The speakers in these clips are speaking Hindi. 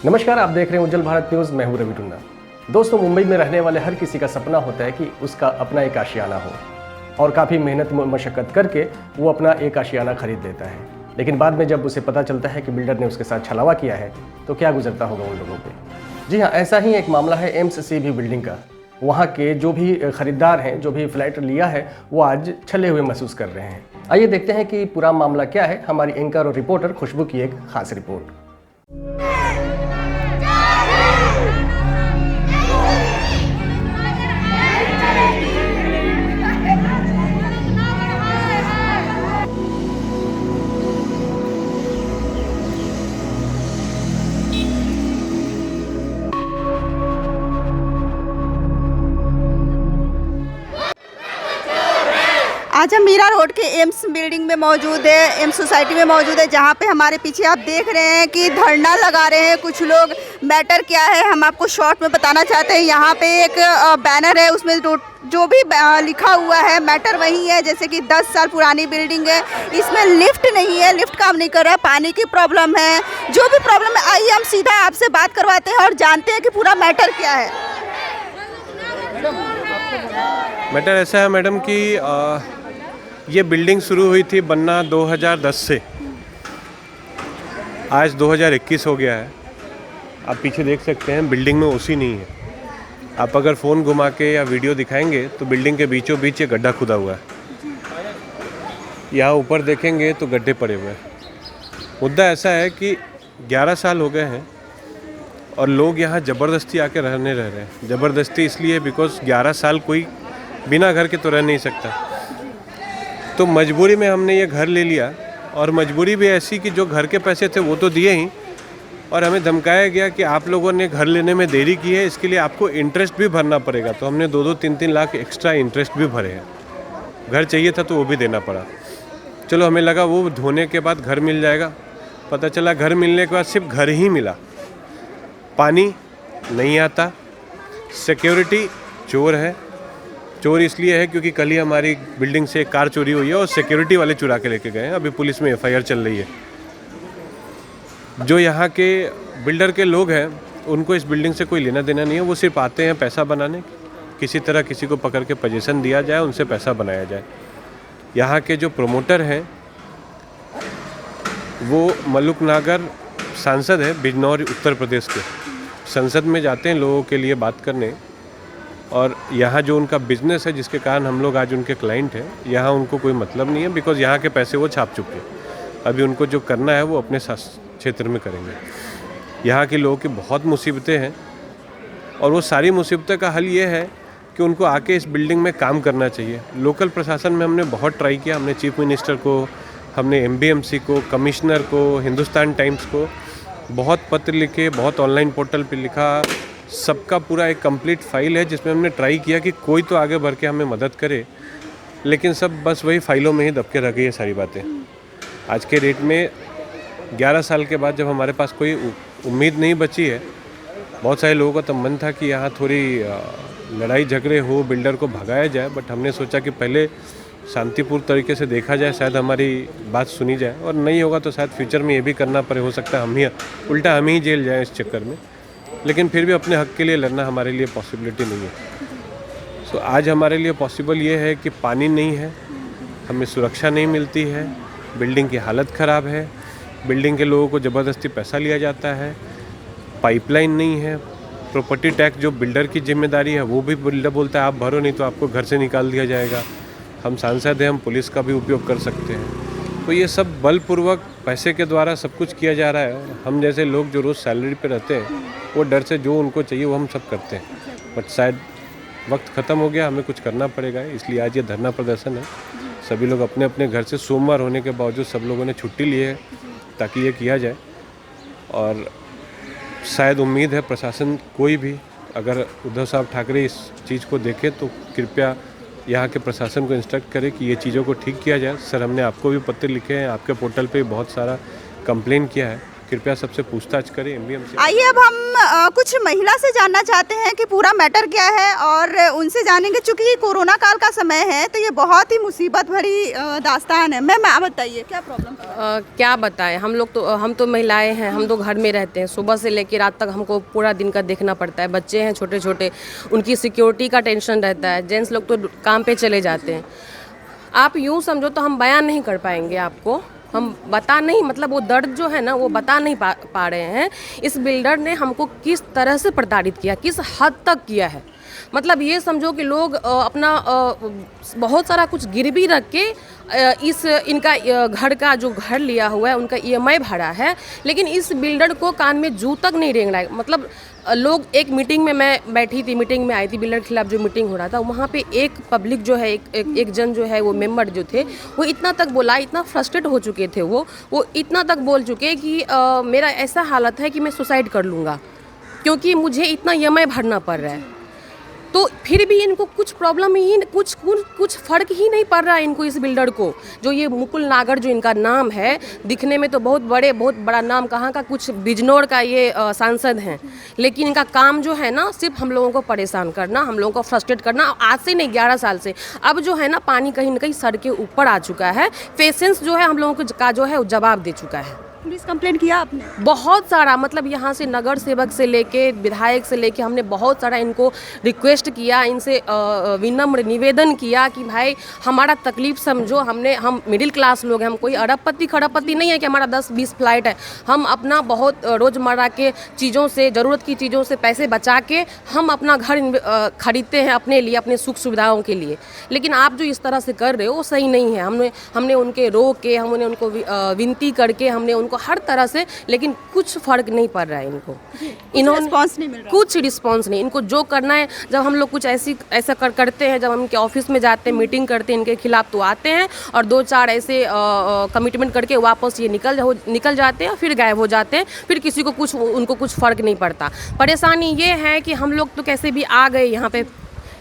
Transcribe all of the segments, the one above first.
नमस्कार, आप देख रहे हैं उज्जवल भारत न्यूज़। मैं हूं रवि टुन्ना। दोस्तों, मुंबई में रहने वाले हर किसी का सपना होता है कि उसका अपना एक आशियाना हो और काफ़ी मेहनत मशक्क़त करके वो अपना एक आशियाना खरीद लेता है। लेकिन बाद में जब उसे पता चलता है कि बिल्डर ने उसके साथ छलावा किया है तो क्या गुजरता होगा उन लोगों पे। जी हाँ, ऐसा ही एक मामला है एम्स सीबी बिल्डिंग का। वहाँ के जो भी खरीदार हैं, जो भी फ्लैट लिया है, वो आज छले हुए महसूस कर रहे हैं। आइए देखते हैं कि पूरा मामला क्या है। हमारी एंकर और रिपोर्टर खुशबू की एक खास रिपोर्ट। आज हम मीरा रोड के एम्स बिल्डिंग में मौजूद है, एम्स सोसाइटी में मौजूद है, जहाँ पे हमारे पीछे आप देख रहे हैं कि धरना लगा रहे हैं कुछ लोग। मैटर क्या है हम आपको शॉर्ट में बताना चाहते हैं। यहाँ पे एक बैनर है, उसमें जो भी लिखा हुआ है मैटर वही है। जैसे कि 10 साल पुरानी बिल्डिंग है, इसमें लिफ्ट नहीं है, लिफ्ट काम नहीं कर रहा है, पानी की प्रॉब्लम है, जो भी प्रॉब्लम है। आइए हम सीधा आपसे बात करवाते हैं और जानते हैं कि पूरा मैटर क्या है। मैटर ऐसा है मैडम कि ये बिल्डिंग शुरू हुई थी बनना 2010 से। आज 2021 हो गया है। आप पीछे देख सकते हैं बिल्डिंग में ओसी नहीं है। आप अगर फ़ोन घुमा के या वीडियो दिखाएंगे तो बिल्डिंग के बीचों बीच ये गड्ढा खुदा हुआ है। यहाँ ऊपर देखेंगे तो गड्ढे पड़े हुए हैं। मुद्दा ऐसा है कि 11 साल हो गए हैं और लोग यहाँ ज़बरदस्ती आके रह रहे हैं। ज़बरदस्ती इसलिए बिकॉज 11 साल कोई बिना घर के तो रह नहीं सकता। तो मजबूरी में हमने ये घर ले लिया, और मजबूरी भी ऐसी कि जो घर के पैसे थे वो तो दिए ही, और हमें धमकाया गया कि आप लोगों ने घर लेने में देरी की है, इसके लिए आपको इंटरेस्ट भी भरना पड़ेगा। तो हमने 2-2, 3-3 लाख एक्स्ट्रा इंटरेस्ट भी भरे हैं। घर चाहिए था तो वो भी देना पड़ा। चलो, हमें लगा वो धोने के बाद घर मिल जाएगा। पता चला घर मिलने के बाद सिर्फ घर ही मिला, पानी नहीं आता। सिक्योरिटी चोर है। चोर इसलिए है क्योंकि कल ही हमारी बिल्डिंग से एक कार चोरी हुई है और सिक्योरिटी वाले चुरा के लेके गए हैं। अभी पुलिस में एफआईआर चल रही है। जो यहाँ के बिल्डर के लोग हैं उनको इस बिल्डिंग से कोई लेना देना नहीं है। वो सिर्फ आते हैं पैसा बनाने, किसी तरह किसी को पकड़ के पोजीशन दिया जाए, उनसे पैसा बनाया जाए। यहाँ के जो प्रमोटर हैं वो मलुक नागर सांसद है बिजनौर उत्तर प्रदेश के। संसद में जाते हैं लोगों के लिए बात करने, और यहाँ जो उनका बिजनेस है जिसके कारण हम लोग आज उनके क्लाइंट हैं, यहाँ उनको कोई मतलब नहीं है बिकॉज यहाँ के पैसे वो छाप चुके हैं। अभी उनको जो करना है वो अपने क्षेत्र में करेंगे। यहाँ के लोगों की बहुत मुसीबतें हैं, और वो सारी मुसीबतों का हल ये है कि उनको आके इस बिल्डिंग में काम करना चाहिए। लोकल प्रशासन में हमने बहुत ट्राई किया। हमने चीफ मिनिस्टर को, हमने MBMC को, कमिश्नर को, हिंदुस्तान टाइम्स को बहुत पत्र लिखे, बहुत ऑनलाइन पोर्टल पे लिखा। सबका पूरा एक कंप्लीट फाइल है जिसमें हमने ट्राई किया कि कोई तो आगे बढ़ के हमें मदद करे, लेकिन सब बस वही फाइलों में ही दब के रह गई है सारी बातें। आज के डेट में 11 साल के बाद जब हमारे पास कोई उम्मीद नहीं बची है, बहुत सारे लोगों का तो मन था कि यहाँ थोड़ी लड़ाई झगड़े हो, बिल्डर को भगाया जाए, बट हमने सोचा कि पहले शांतिपूर्ण तरीके से देखा जाए, शायद हमारी बात सुनी जाए, और नहीं होगा तो शायद फ्यूचर में ये भी करना पड़े। हो सकता है हम ही जेल जाए इस चक्कर में, लेकिन फिर भी अपने हक के लिए लड़ना हमारे लिए पॉसिबिलिटी नहीं है। सो आज हमारे लिए पॉसिबल ये है कि पानी नहीं है, हमें सुरक्षा नहीं मिलती है, बिल्डिंग की हालत ख़राब है, बिल्डिंग के लोगों को ज़बरदस्ती पैसा लिया जाता है, पाइपलाइन नहीं है, प्रॉपर्टी टैक्स जो बिल्डर की जिम्मेदारी है वो भी बिल्डर बोलता है आप भरो, नहीं तो आपको घर से निकाल दिया जाएगा। हम सांसद हैं, हम पुलिस का भी उपयोग कर सकते हैं। तो ये सब बलपूर्वक पैसे के द्वारा सब कुछ किया जा रहा है। हम जैसे लोग जो रोज़ सैलरी पे रहते हैं वो डर से जो उनको चाहिए वो हम सब करते हैं, बट शायद वक्त ख़त्म हो गया, हमें कुछ करना पड़ेगा। इसलिए आज ये धरना प्रदर्शन है। सभी लोग अपने अपने घर से, सोमवार होने के बावजूद सब लोगों ने छुट्टी ली है ताकि ये किया जाए। और शायद उम्मीद है प्रशासन कोई भी, अगर उद्धव साहब ठाकरे इस चीज़ को देखे तो कृपया यहाँ के प्रशासन को इंस्ट्रक्ट करे कि ये चीज़ों को ठीक किया जाए। सर, हमने आपको भी पत्र लिखे हैं, आपके पोर्टल पे बहुत सारा कंप्लेन किया है कृपया सबसे पूछताछ करें MBM से। आइए अब हम कुछ महिला से जानना चाहते हैं कि पूरा मैटर क्या है और उनसे जानेंगे। चूंकि ये कोरोना काल का समय है तो ये बहुत ही मुसीबत भरी दास्तान है। मैम आप बताइए क्या प्रॉब्लम है? क्या बताएं, हम तो महिलाएं हैं, हम तो घर में रहते हैं। सुबह से लेकर रात तक हमको पूरा दिन का देखना पड़ता है। बच्चे हैं छोटे छोटे, उनकी सिक्योरिटी का टेंशन रहता है। जेंट्स लोग तो काम पे चले जाते हैं। आप यूँ समझो तो हम बयान नहीं कर पाएंगे आपको, हम बता नहीं, मतलब वो दर्द जो है ना वो बता नहीं पा रहे हैं। इस बिल्डर ने हमको किस तरह से प्रताड़ित किया, किस हद तक किया है। मतलब ये समझो कि लोग अपना बहुत सारा कुछ गिरवी रख के इनका घर का जो घर लिया हुआ है उनका EMI भरा है, लेकिन इस बिल्डर को कान में जू तक नहीं रेंग रहा है। मतलब लोग, एक मीटिंग में मैं बैठी थी, मीटिंग में आई थी, बिल्डर के खिलाफ जो मीटिंग हो रहा था, वहाँ पे एक पब्लिक जो है, एक जन जो है, वो मेंबर जो थे, वो इतना तक बोला, इतना फ्रस्ट्रेट हो चुके थे, वो इतना तक बोल चुके कि मेरा ऐसा हालत है कि मैं सुसाइड कर लूँगा क्योंकि मुझे इतना EMI भरना पड़ रहा है। तो फिर भी इनको कुछ प्रॉब्लम ही, कुछ फ़र्क ही नहीं पड़ रहा है इनको, इस बिल्डर को। जो ये मुकुल नागर जो इनका नाम है, दिखने में तो बहुत बड़ा नाम, कहाँ का, कुछ बिजनौर का ये सांसद हैं, लेकिन इनका काम जो है ना सिर्फ हम लोगों को परेशान करना, हम लोगों को फ्रस्ट्रेट करना। आज से नहीं, 11 साल से। अब जो है ना पानी कहीं ना कहीं सर के ऊपर आ चुका है। पेशेंस जो है हम लोगों का जो है वो जवाब दे चुका है। पुलिस कंप्लेंट किया आपने? बहुत सारा, मतलब यहाँ से नगर सेवक से लेके विधायक से लेके हमने बहुत सारा इनको रिक्वेस्ट किया, इनसे विनम्र निवेदन किया कि भाई हमारा तकलीफ समझो। हम मिडिल क्लास लोग हैं, हम कोई अरबपति खरबपति नहीं है कि हमारा 10-20 फ्लाइट है। हम अपना बहुत रोज़मर्रा के चीज़ों से, ज़रूरत की चीज़ों से पैसे बचा के हम अपना घर खरीदते हैं अपने लिए, अपने सुख सुविधाओं के लिए। लेकिन आप जो इस तरह से कर रहे हो वो सही नहीं है। हमने उनके रोक के, हमने उनको विनती करके, हमने उनको हर तरह से, लेकिन कुछ फर्क नहीं पड़ रहा है इनको। इन्होंने रिस्पॉन्स नहीं मिल रहा, कुछ रिस्पॉन्स नहीं। इनको जो करना है, जब हम लोग कुछ ऐसा करते हैं, जब हम इनके ऑफिस में जाते हैं, मीटिंग करते हैं इनके खिलाफ, तो आते हैं और 2-4 ऐसे कमिटमेंट करके वापस ये निकल जाते हैं, फिर गायब हो जाते हैं। फिर किसी को उनको कुछ फ़र्क नहीं पड़ता। परेशानी ये है कि हम लोग तो कैसे भी आ गए यहाँ पे।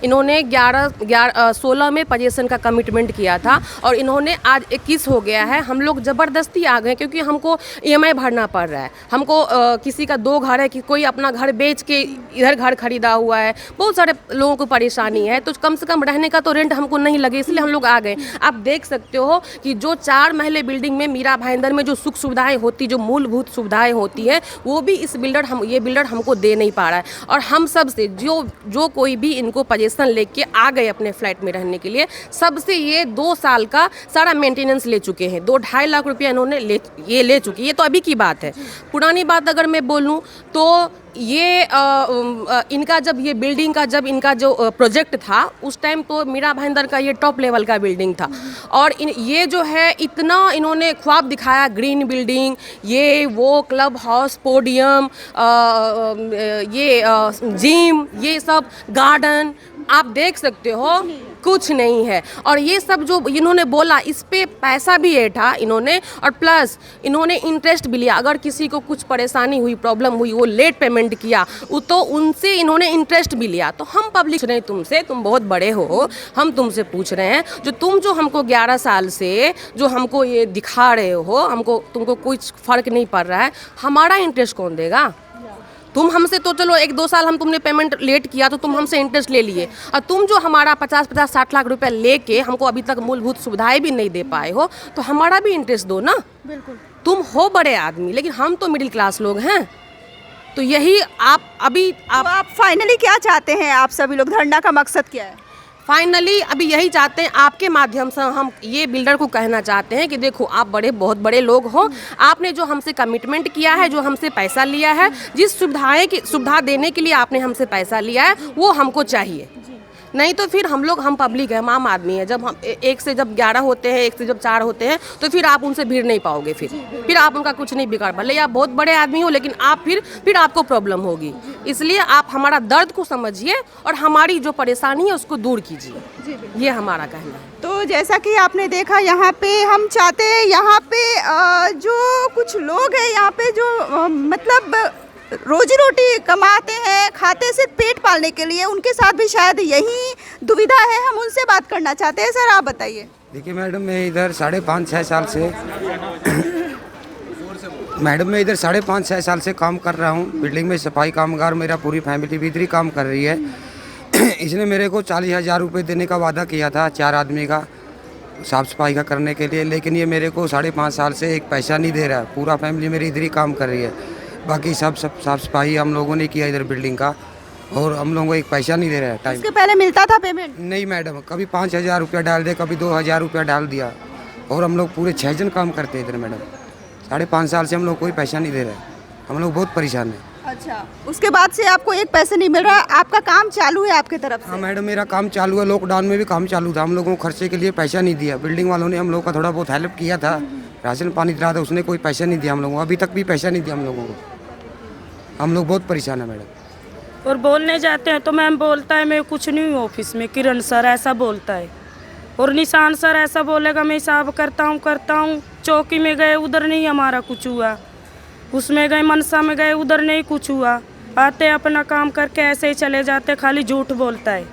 इन्होंने 16 में पोजीशन का कमिटमेंट किया था और इन्होंने आज 21 हो गया है। हम लोग ज़बरदस्ती आ गए क्योंकि हमको EMI भरना पड़ रहा है। हमको किसी का 2 घर है, कि कोई अपना घर बेच के इधर घर खरीदा हुआ है। बहुत सारे लोगों को परेशानी है, तो कम से कम रहने का तो रेंट हमको नहीं लगे, इसलिए हम लोग आ गए। आप देख सकते हो कि जो 4 महले बिल्डिंग में मीरा भाईंदर में जो सुख सुविधाएँ होती, जो मूलभूत सुविधाएँ होती हैं, वो भी ये बिल्डर हमको दे नहीं पा रहा है। और हम सब से जो कोई भी इनको लेके आ गए अपने फ्लैट में रहने के लिए, सबसे ये 2 साल का सारा मेंटेनेंस ले चुके हैं। 2-2.5 लाख रुपया इन्होंने ले चुके। ये तो अभी की बात है। पुरानी बात अगर मैं बोलूं तो ये इनका जब ये बिल्डिंग का जब इनका जो प्रोजेक्ट था, उस टाइम तो मीरा भाईंदर का ये टॉप लेवल का बिल्डिंग था। और ये जो है इतना इन्होंने ख्वाब दिखाया, ग्रीन बिल्डिंग, ये वो क्लब हाउस, पोडियम, ये जिम, ये सब गार्डन, आप देख सकते हो कुछ नहीं है। और ये सब जो इन्होंने बोला, इस पे पैसा भी ऐठा इन्होंने, और प्लस इन्होंने इंटरेस्ट भी लिया। अगर किसी को कुछ परेशानी हुई, प्रॉब्लम हुई, वो लेट पेमेंट किया, तो उनसे इन्होंने इंटरेस्ट भी लिया। तो हम पब्लिक नहीं, तुमसे, तुम बहुत बड़े हो, हम तुमसे पूछ रहे हैं, जो हमको 11 साल से जो हमको ये दिखा रहे हो, तुमको कुछ फ़र्क नहीं पड़ रहा है, हमारा इंटरेस्ट कौन देगा? तुम हमसे तो चलो 1-2 साल तुमने पेमेंट लेट किया तो तुम हमसे इंटरेस्ट ले लिए, और तुम जो हमारा 50-60 लाख रुपया लेके हमको अभी तक मूलभूत सुविधाएं भी नहीं दे पाए हो, तो हमारा भी इंटरेस्ट दो ना। बिल्कुल। तुम हो बड़े आदमी, लेकिन हम तो मिडिल क्लास लोग हैं। तो यही आप फाइनली क्या चाहते हैं? आप सभी लोग, धरना का मकसद क्या है? फाइनली अभी यही चाहते हैं, आपके माध्यम से हम ये बिल्डर को कहना चाहते हैं कि देखो, आप बहुत बड़े लोग हो, आपने जो हमसे कमिटमेंट किया है, जो हमसे पैसा लिया है, जिस सुविधा देने के लिए आपने हमसे पैसा लिया है, वो हमको चाहिए। नहीं तो फिर हम पब्लिक है, हम आम आदमी है। जब हम 1 से जब 11 होते हैं, 1 से जब 4 होते हैं, तो फिर आप उनसे भीड़ नहीं पाओगे। फिर आप उनका कुछ नहीं बिगाड़, भले आप बहुत बड़े आदमी हो, लेकिन आप फिर आपको प्रॉब्लम होगी। इसलिए आप हमारा दर्द को समझिए और हमारी जो परेशानी है उसको दूर कीजिए, ये हमारा कहना है। तो जैसा कि आपने देखा, यहाँ पे हम चाहते हैं, यहाँ पे जो कुछ लोग हैं यहाँ पे जो मतलब रोजी रोटी कमाते हैं, खाते सिर्फ पेट पालने के लिए, उनके साथ भी शायद यही दुविधा है। हम उनसे बात करना चाहते हैं। सर आप बताइए। देखिए मैडम, मैं इधर 5.5-6 साल से मैडम मैं इधर 5.5-6 साल से काम कर रहा हूँ बिल्डिंग में, सफाई कामगार, मेरा पूरी फैमिली भी इधर ही काम कर रही है। इसने मेरे को 40,000 रुपये देने का वादा किया था 4 आदमी का साफ़ सफाई का करने के लिए, लेकिन ये मेरे को 5.5 साल से एक पैसा नहीं दे रहा है। पूरा फैमिली मेरी इधर ही काम कर रही है, बाकी सब साफ़ सफाई हम लोगों ने किया इधर बिल्डिंग का, और हम लोगों को एक पैसा नहीं दे रहा है टाइम। इसके पहले मिलता था पेमेंट? नहीं मैडम, कभी 5,000 रुपया डाल दे, कभी 2,000 रुपया डाल दिया, और हम लोग पूरे 6 जन काम करते हैं इधर मैडम। 5.5 साल से हम लोग कोई पैसा नहीं दे रहे हैं, हम लोग बहुत परेशान हैं। अच्छा, उसके बाद से आपको एक पैसे नहीं मिल रहा है, आपका काम चालू है आपके तरफ से? हाँ मैडम, मेरा काम चालू है, लॉकडाउन में भी काम चालू था, हम लोगों को खर्चे के लिए पैसा नहीं दिया। बिल्डिंग वालों ने हम लोग का थोड़ा बहुत हेल्प किया था, राशन पानी दिया था, उसने कोई पैसा नहीं दिया हम लोगों को, अभी तक भी पैसा नहीं दिया हम लोगों को। हम लोग बहुत परेशान है मैडम। और बोलने जाते हैं तो मैम बोलता है मैं कुछ नहीं हूँ ऑफिस में, किरण सर ऐसा बोलता है, और निशान सर ऐसा बोलेगा मैं हिसाब करता हूँ। चौकी में गए उधर नहीं हमारा कुछ हुआ, उसमें गए मनसा में गए उधर नहीं कुछ हुआ, आते अपना काम करके ऐसे ही चले जाते, खाली झूठ बोलता है।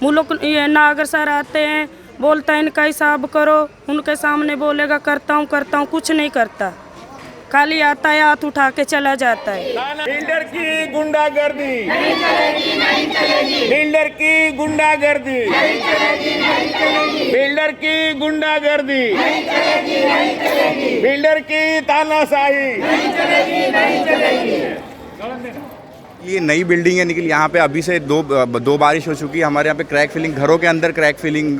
मुल्क ये नागर सर आते हैं, बोलता है इनका हिसाब करो, उनके सामने बोलेगा करता हूँ, कुछ नहीं करता, खाली आता है हाथ उठा के चला जाता है। बिल्डर की गुंडागर्दी, बिल्डर की गुंडागर्दी, बिल्डर की गुंडागर्दी, बिल्डर की तानाशाही। ये नई बिल्डिंग है निखिल, यहाँ पे अभी से दो बारिश हो चुकी है। हमारे यहाँ पे क्रैक फिलिंग, घरों के अंदर क्रैक फिलिंग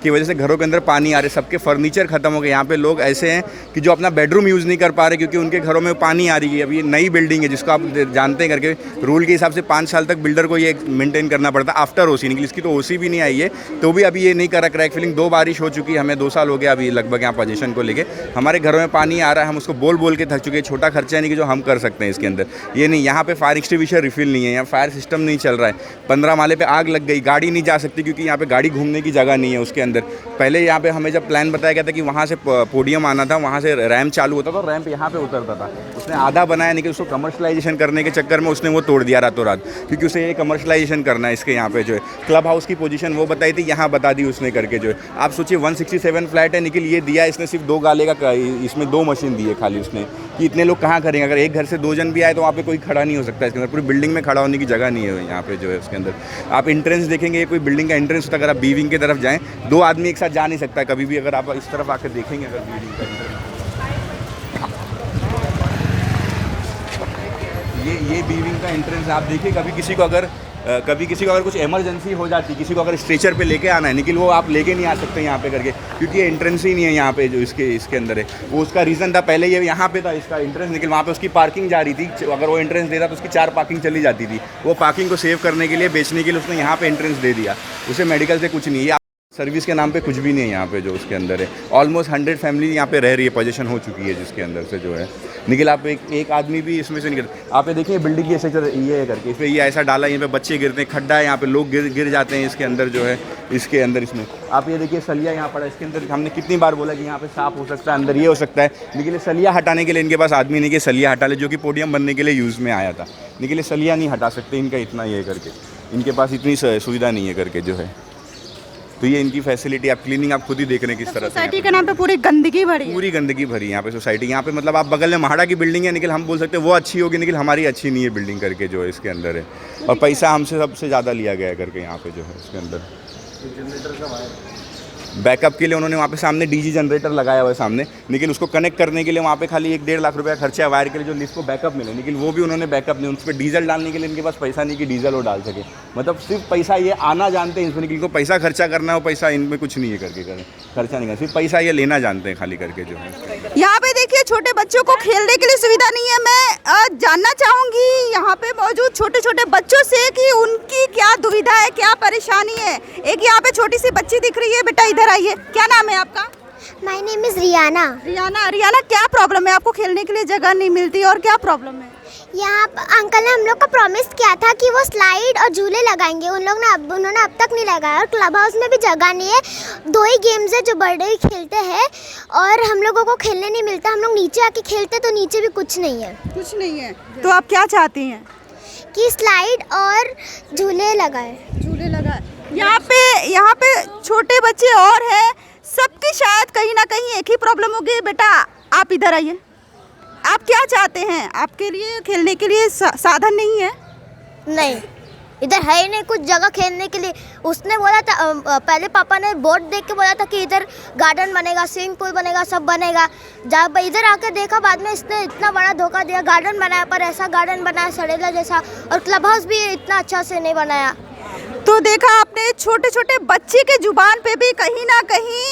की वजह से घरों के अंदर पानी आ रहे, सबके फर्नीचर खत्म हो गए। यहाँ पे लोग ऐसे हैं कि जो अपना बेडरूम यूज़ नहीं कर पा रहे क्योंकि उनके घरों में पानी आ रही है। अभी ये नई बिल्डिंग है जिसको आप जानते हैं करके, रूल के हिसाब से 5 साल तक बिल्डर को ये मेंटेन करना पड़ता है आफ्टर ओसी। निखिल इसकी तो ओसी भी नहीं आई है, तो भी अभी ये नहीं करा क्रैक फिलिंग। 2 बारिश हो चुकी है, हमें 2 साल हो गया अभी लगभग यहाँ पोजीशन को लेके। हमारे घरों में पानी आ रहा है, हम उसको बोल के थक चुके हैं। छोटा खर्चा नहीं कि जो हम कर सकते हैं इसके अंदर, ये नहीं। यहाँ पे फायर एक्सटिंग्विशर रिफिल नहीं है, फायर सिस्टम नहीं चल रहा है। 15 माले पे आग लग गई, गाड़ी नहीं जा सकती क्योंकि यहाँ पे गाड़ी घूमने की जगह नहीं है उसके अंदर। पहले यहाँ पे हमें जब प्लान बताया गया था कि वहाँ से पोडियम आना था, वहाँ से रैम्प चालू होता था, रैम्प यहाँ पे उतरता था। उसने आधा बनाया, लेकिन उसको कमर्शलाइजेशन करने के चक्कर में उसने वो तोड़ दिया रातों रात, क्योंकि उसे ये कमर्शलाइजेशन करना है इसके। यहाँ पे जो है क्लब हाउस की पोजीशन वो बताई थी, यहाँ बता दी उसने करके जो है। आप सोचिए 167 फ्लैट है निखिल, ये दिया इसने सिर्फ 2 गाले का, इसमें 2 मशीन दी है खाली उसने, कि इतने लोग कहाँ करेंगे। अगर एक घर से 2 जन भी आए तो वहाँ पे कोई खड़ा नहीं हो सकता इसके अंदर, पूरी बिल्डिंग में खड़ा होने की जगह नहीं है यहाँ पे जो है उसके अंदर। आप एंट्रेंस देखेंगे, ये कोई बिल्डिंग का एंट्रेंस होता है, अगर आप बी विंग की तरफ जाएँ 2 आदमी एक साथ जा नहीं सकता कभी भी। अगर आप इस तरफ आकर देखेंगे अगर बिल्डिंग का एंट्रेंस, ये बी विंग का एंट्रेंस आप देखिए। कभी किसी को अगर कुछ इमरजेंसी हो जाती, किसी को अगर स्ट्रेचर पे लेके आना है निखिल, वो आप लेके नहीं आ सकते यहाँ पे करके, क्योंकि ये एंट्रेंस ही नहीं है यहाँ पे जो इसके अंदर है। वो उसका रीज़न था, पहले ये यहाँ पे था इसका एंट्रेंस निखिल, वहाँ पे उसकी पार्किंग जा रही थी। अगर वो एंट्रेंस देता तो उसकी 4 पार्किंग चली जाती थी। वो पार्किंग को सेव करने के लिए, बेचने के लिए उसने यहाँ पे एंट्रेंस दे दिया। उसे मेडिकल से कुछ नहीं है, सर्विस के नाम पे कुछ भी नहीं है यहाँ पे जो उसके अंदर है। ऑलमोस्ट 100 फैमिली यहाँ पे रह रही है, पोजीशन हो चुकी है जिसके अंदर से जो है निखिल। आप एक आदमी भी इसमें से नहीं करते। आप ये देखिए बिल्डिंग की ऐसे ये है करके, इस पर ये ऐसा डाला, यहाँ पे बच्चे गिरते हैं, खड्डा है यहाँ पे, लोग गिर जाते हैं इसके अंदर जो है। इसके अंदर इसमें आप ये देखिए सलिया यहाँ पड़ा, इसके अंदर हमने कितनी बार बोला कि यहाँ पे सांप हो सकता है, अंदर ये हो सकता है। निखिल सलिया हटाने के लिए इनके पास आदमी नहीं कि सलिया हटा ले, जो कि पोडियम बनने के लिए यूज़ में आया था। निखिल सलिया नहीं हटा सकते, इनका इतना ये करके, इनके पास इतनी सुविधा नहीं है करके जो है। तो ये इनकी फैसिलिटी, आप क्लीनिंग आप खुद ही देख रहे हैं किस तरह से। सोसाइटी के नाम पे पूरी गंदगी भरी है, पूरी गंदगी भरी यहाँ पे सोसाइटी। यहाँ पे मतलब आप बगल में महाड़ा की बिल्डिंग है निखिल, हम बोल सकते हैं वो अच्छी होगी, निखिल हमारी अच्छी नहीं है बिल्डिंग करके जो है इसके अंदर है। और पैसा हमसे सबसे ज़्यादा लिया गया है करके यहाँ पे जो है इसके अंदर। बैकअप के लिए उन्होंने वहाँ पे सामने डीजी जनरेटर लगाया हुआ है सामने निखिल, उसको कनेक्ट करने के लिए वहाँ पे खाली 1-1.5 लाख रुपया खर्चा है वायर के लिए, जो लिफ्ट को बैकअप मिले निखिल, वो भी उन्होंने बैकअप नहीं। उस पर डीजल डालने के लिए इनके पास पैसा नहीं कि डीजल वो डाल सके। मतलब सिर्फ पैसा ये आना जानते हैं इसमें निखिल को, पैसा खर्चा करना है, वो पैसा इनमें कुछ नहीं है करके करें, खर्चा नहीं करना, सिर्फ पैसा ये लेना जानते हैं खाली करके जो है। यहाँ पे देखिए छोटे बच्चों को खेलने के लिए सुविधा नहीं है। मैं जानना चाहूँगी यहाँ पे मौजूद छोटे छोटे बच्चों से कि उनकी क्या दुविधा है, क्या परेशानी है। एक यहाँ पे छोटी सी बच्ची दिख रही है, बेटा इधर आइए, क्या नाम है आपका? My name is Riyana. Riyana, क्या प्रॉब्लम है आपको? खेलने के लिए जगह नहीं मिलती और क्या प्रॉब्लम है? यहाँ अंकल ने हम लोग को प्रॉमिस किया था कि वो स्लाइड और झूले लगाएंगे, उन्होंने अब तक नहीं लगाया। और क्लब हाउस में भी जगह नहीं है, 2 ही गेम्स है जो बड़े ही खेलते हैं, और हम लोगों को खेलने नहीं मिलता। हम लोग नीचे आके खेलते तो नीचे भी कुछ नहीं है। तो आप क्या चाहती हैं? कि स्लाइड और झूले लगाए। यहाँ पे छोटे बच्चे और हैं, सबकी शायद कहीं ना कहीं एक ही प्रॉब्लम होगी। बेटा आप इधर आइए, आप क्या चाहते हैं? आपके लिए खेलने के लिए साधन नहीं है? नहीं, इधर है ही नहीं कुछ जगह खेलने के लिए। उसने बोला था पहले पापा ने बोर्ड देख के बोला था कि इधर गार्डन बनेगा, स्विमिंग पूल बनेगा, सब बनेगा। जब इधर आके देखा बाद में इसने इतना बड़ा धोखा दिया। गार्डन बनाया पर ऐसा गार्डन बनाया सड़ेला जैसा, और क्लब हाउस भी इतना अच्छा से नहीं बनाया। तो देखा आपने, छोटे छोटे बच्चे के जुबान पे भी कहीं ना कहीं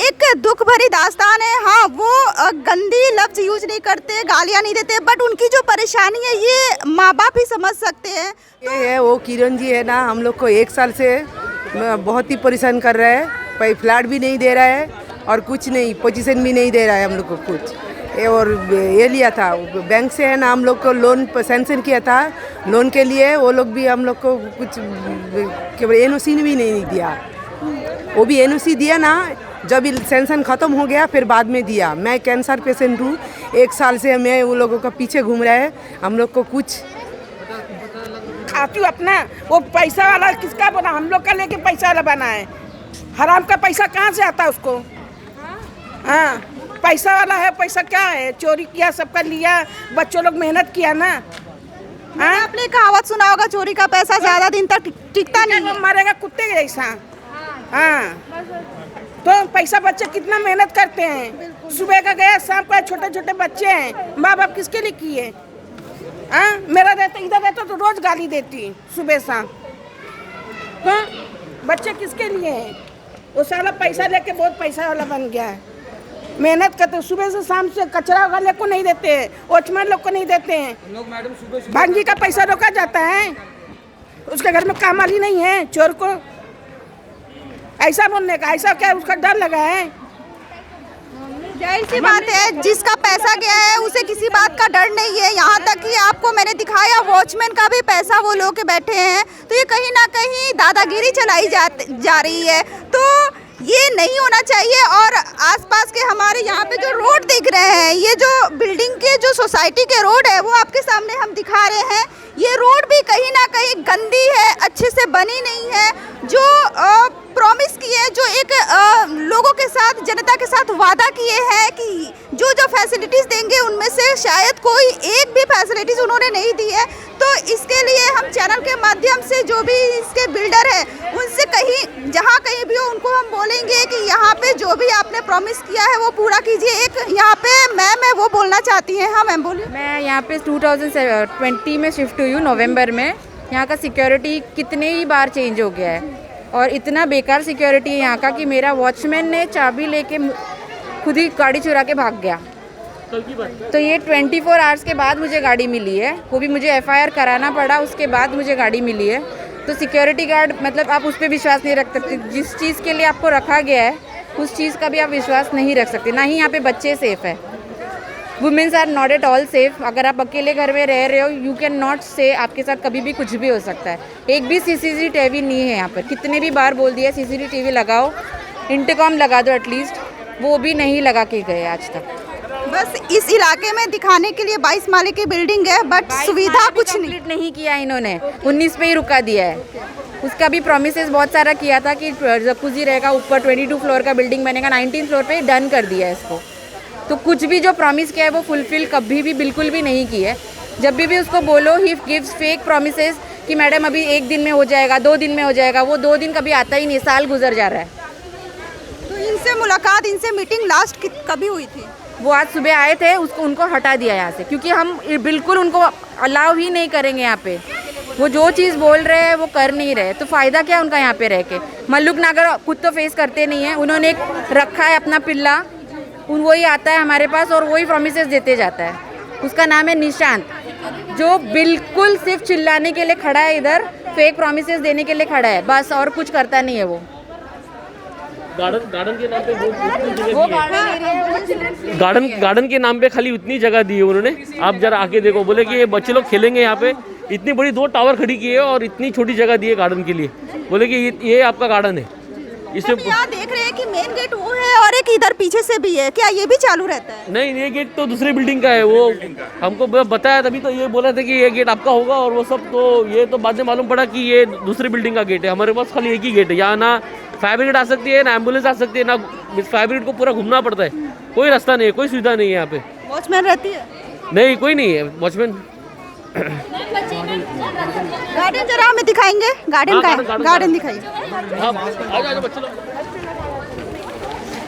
एक दुख भरी दास्तान है। हाँ, वो गंदी लफ्ज यूज नहीं करते, गालियाँ नहीं देते, बट उनकी जो परेशानी है ये माँ बाप ही समझ सकते हैं। ये है वो किरण जी है ना, हम लोग को 1 साल से बहुत ही परेशान कर रहा है। फ्लैट भी नहीं दे रहा है और कुछ नहीं, पोजीशन भी नहीं दे रहा है हम लोग को कुछ। और ये लिया था बैंक से है ना, हम लोग को लोन सैंक्शन किया था। लोन के लिए वो लोग भी हम लोग को कुछ केवल एनओसी भी नहीं दिया। वो भी एनओसी दिया ना जब सैंक्शन ख़त्म हो गया, फिर बाद में दिया। मैं कैंसर पेशेंट हूँ, 1 साल से मैं वो लोगों का पीछे घूम रहा है। हम लोग को कुछ खाती हूँ अपना, वो पैसा वाला किसका बना? हम लोग का लेके पैसा वाला बना है। हराम का पैसा कहाँ से आता है उसको? हाँ, पैसा वाला है। पैसा क्या है? चोरी किया, सबका लिया, बच्चों लोग मेहनत किया ना। हाँ, आपने कहावत सुना होगा, चोरी का पैसा ज्यादा दिन तक टिकता नहीं है। मरेगा कुत्ते के जैसा। हाँ, तो पैसा बच्चे कितना मेहनत करते हैं, सुबह का गया शाम को। छोटे छोटे बच्चे हैं, माँ बाप किसके लिए किए? हाँ, मेरा रहता इधर रहता तो रोज गाली देती सुबह शाम। हाँ, बच्चे किसके लिए हैं? वो साला पैसा लेके बहुत पैसा वाला बन गया है। मेहनत करते सुबह से शाम से, कचरा वाले को नहीं देते, वॉचमैन लोग को नहीं देते हैं। भांजी का पैसा रोका जाता है, उसके घर में काम वाली नहीं है चोर को। ऐसा बोलने का, ऐसा क्या उसका डर लगा है? जाहिर सी बात है, जिसका पैसा गया है उसे किसी बात का डर नहीं है। यहाँ तक कि आपको मैंने दिखाया वॉचमैन का भी पैसा वो लोग के बैठे हैं। तो ये कहीं ना कहीं दादागिरी चलाई जा रही है। तो ये नहीं होना चाहिए। और आसपास के हमारे यहाँ पे जो रोड दिख रहे हैं, ये जो बिल्डिंग के जो सोसाइटी के रोड है वो आपके सामने हम दिखा रहे हैं। ये रोड भी कहीं ना कहीं गंदी है, अच्छे से बनी नहीं है। जो प्रॉमिस किए, जो एक लोगों के साथ, जनता के साथ वादा किए हैं कि जो जो फैसिलिटीज़ देंगे उनमें से शायद कोई एक भी फैसिलिटीज़ उन्होंने नहीं दी है। तो इसके लिए हम चैनल के माध्यम से जो भी इसके बिल्डर है उनसे कहीं जहाँ कहीं भी हो उनको हम बोलेंगे कि यहाँ पे जो भी आपने प्रॉमिस किया है वो पूरा कीजिए। एक यहाँ पे मैम है, वो बोलना चाहती हैं। हाँ मैम बोलिए। मैं यहाँ पे 2020 में शिफ्ट हुई हूँ, नवंबर में। यहाँ का सिक्योरिटी कितने ही बार चेंज हो गया है और इतना बेकार सिक्योरिटी है यहाँ का कि मेरा वॉचमैन ने चाबी लेके खुद ही गाड़ी चुरा के भाग गया। तो ये 24 आवर्स के बाद मुझे गाड़ी मिली है, वो भी मुझे FIR कराना पड़ा, उसके बाद मुझे गाड़ी मिली है। तो सिक्योरिटी गार्ड मतलब आप उस पर विश्वास नहीं रख सकते। जिस चीज़ के लिए आपको रखा गया है उस चीज़ का भी आप विश्वास नहीं रख सकते। ना ही यहाँ पे बच्चे सेफ़ है, womens are not at all safe. अगर आप अकेले घर में रह रहे हो, यू कैन नॉट से, आपके साथ कभी भी कुछ भी हो सकता है। एक भी CCTV नहीं है यहाँ पर। कितने भी बार बोल दिया CCTV लगाओ, इंटरकॉम लगा दो एटलीस्ट, वो भी नहीं लगा के गए आज तक। बस इस इलाके में दिखाने के लिए 22 माले की बिल्डिंग है, बट सुविधा कुछ नहीं किया इन्होंने, 19 पे ही रुका दिया है। उसका भी प्रोमिसेस बहुत सारा किया था कि जकूजी रहेगा, ऊपर 22 फ्लोर का बिल्डिंग बनेगा, 19 फ्लोर पे डन कर दिया है इसको। तो कुछ भी जो प्रॉमिस किया है वो फुलफिल कभी भी बिल्कुल भी नहीं की है। जब भी उसको बोलो ही गिव्स फेक प्रॉमिसेस कि मैडम अभी 1 दिन में हो जाएगा, 2 दिन में हो जाएगा। वो 2 दिन कभी आता ही नहीं, साल गुजर जा रहा है। तो इनसे मुलाकात, इनसे मीटिंग लास्ट कभी हुई थी? वो आज सुबह आए थे, उनको हटा दिया यहाँ से, क्योंकि हम बिल्कुल उनको अलाउ ही नहीं करेंगे यहाँ पे। वो जो चीज़ बोल रहे हैं वो कर नहीं रहे, तो फ़ायदा क्या उनका यहाँ पे रह के। मल्लुक नागर खुद तो फेस करते नहीं हैं, उन्होंने एक रखा है अपना पिल्ला, वही आता है हमारे पास और वही प्रॉमिसेस देते जाता है। उसका नाम है निशांत, जो बिल्कुल सिर्फ चिल्लाने के लिए खड़ा है, इधर फेक प्रॉमिसेस देने के लिए खड़ा है बस, और कुछ करता नहीं है वो। गार्डन के नाम पे गार्डन के नाम पे खाली उतनी जगह दी है उन्होंने। आप जरा आके देखो, बोले कि ये बच्चे लोग खेलेंगे यहाँ पे। इतनी बड़ी 2 टावर खड़ी की है और इतनी छोटी जगह दी है गार्डन के लिए। बोले कि ये आपका गार्डन है। इसमें यहाँ देख रहे हैं कि मेन गेट वो है और एक इधर पीछे से भी है, क्या ये भी चालू रहता है? नहीं, ये गेट तो दूसरी बिल्डिंग का है। वो हमको बताया, तभी तो ये बोला था कि ये गेट आपका होगा और वो सब। तो ये तो बाद में मालूम पड़ा कि ये दूसरी बिल्डिंग का गेट है। हमारे पास खाली एक ही गेट है, यहाँ ना फायर ब्रिगेड आ सकती है, ना एम्बुलेंस आ सकती है, ना फायर ब्रिगेड को पूरा घूमना पड़ता है। कोई रास्ता नहीं है, कोई सुविधा नहीं है यहाँ पे। वॉचमैन रहती है? नहीं कोई नहीं है वॉचमैन। गार्डन जरा हमें दिखाएंगे, गार्डन का है, गार्डन दिखाइए। बच्चे लोग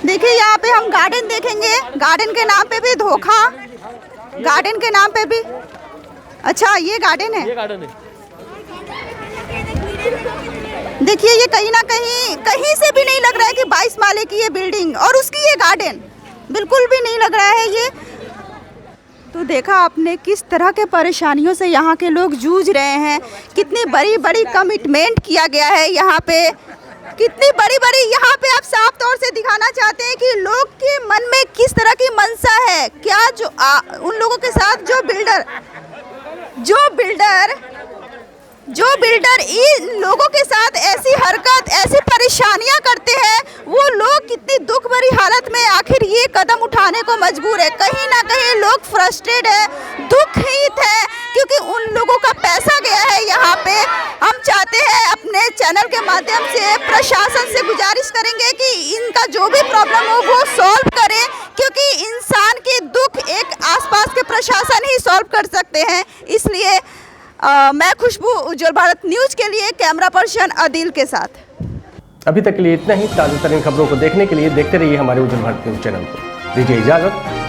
देखिए यहाँ पे हम गार्डन देखेंगे, गार्डन के नाम पे भी धोखा, गार्डन के नाम पे भी। अच्छा ये गार्डन है, ये गार्डन है। देखिए ये कहीं ना कहीं से भी नहीं लग रहा है कि 22 माले की ये बिल्डिंग और उसकी ये गार्डन, बिल्कुल भी नहीं लग रहा है ये। तो देखा आपने किस तरह के परेशानियों से यहाँ के लोग जूझ रहे हैं, कितनी बड़ी बड़ी कमिटमेंट किया गया है यहाँ पे, कितनी बड़ी बड़ी यहाँ पे आप साफ तौर से दिखाना चाहते हैं कि लोग के मन में किस तरह की मनसा है। क्या जो उन लोगों के साथ जो बिल्डर इन लोगों के साथ ऐसी हरकत, ऐसी परेशानियां करते हैं, वो लोग कितनी दुख भरी हालत में आखिर ये कदम उठाने को मजबूर है। कहीं ना कहीं लोग फ्रस्ट्रेट है, दुखित है, क्योंकि उन लोगों का पैसा गया है यहाँ पे। हम चाहते हैं अपने चैनल के माध्यम से प्रशासन से गुजारिश करेंगे कि इनका जो भी प्रॉब्लम हो वो सॉल्व करें, क्योंकि इंसान के दुख एक आसपास के प्रशासन ही सॉल्व कर सकते हैं। इसलिए मैं खुशबू उज्जवल भारत न्यूज़ के लिए कैमरा पर्सन अदिल के साथ। अभी तक के लिए इतना ही। ताज़ा तरीन खबरों को देखने के लिए देखते रहिए हमारे उज्जवल भारत न्यूज़ चैनल को। दीजिए इजाज़त।